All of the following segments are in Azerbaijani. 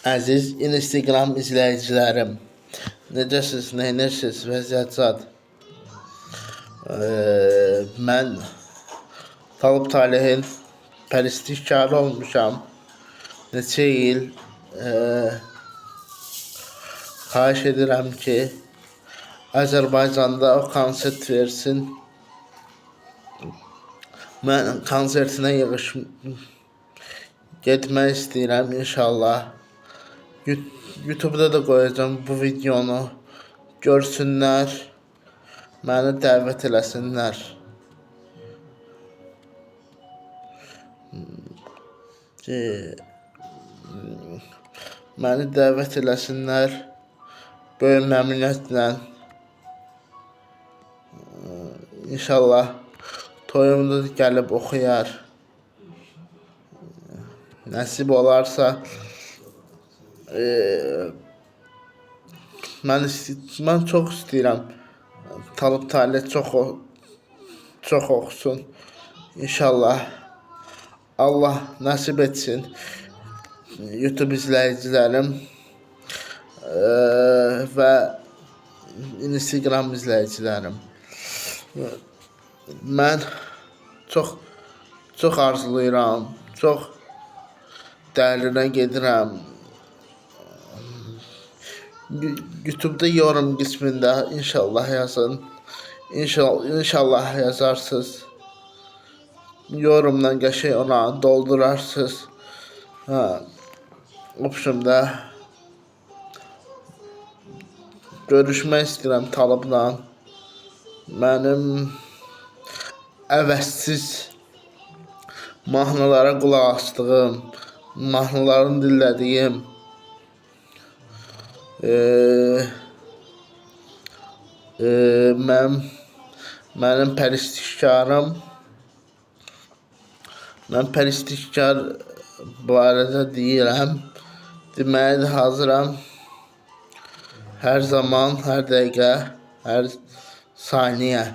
Əziz Instagram izləyicilərim, necəsiz, neylərsiniz, vəziyyət zad? Mən Talib Talehin pərəstişkarı olmuşam. Neçə il xahiş edirəm ki, Azərbaycanda o konsert versin. Mən konsertinə getmək istəyirəm inşallah. YouTube'da da koyacağım bu videonu. Görsünlər, məni dəvət eləsinlər. Məni dəvət eləsinlər. Böyük məmnuniyyətlə. İnşallah toyumda gəlib oxuyar. Nəsib olarsa mən çox istəyirəm Talib Taleh çox oxusun. İnşallah Allah nəsib etsin. YouTube izləyicilərim və Instagram izləyicilərim. Mən çox arzulayıram, çox dərinə gedirəm. YouTube'da yorum qismində inşallah yazın. İnşallah yazarsınız. Yorumla qəşəng ona doldurarsınız. Optionda görüşmək istəyirəm Talibla. Mənim əvəzsiz mahnılara qulaq asdığım, mahnılarını dinlədiyim mənim pərəstişkarım. Mən pərəstişkar barədə deyirəm. Deməyə də hazıram. Hər zaman, hər dəqiqə, hər saniyə.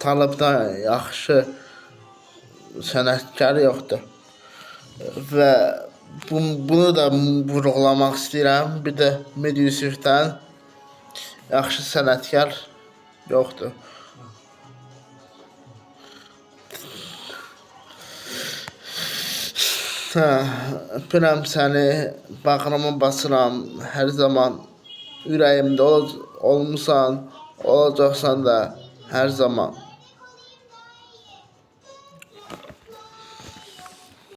Talibdən yaxşı sənətkar yoxdur. Və bunu da vurğulamaq istəyirəm. Bir də Mehdi Yusifdən yaxşı sənətkar yoxdur. Öpürəm səni, bağrıma basıram. Hər zaman ürəyimdə olmusan, olacaqsan da hər zaman.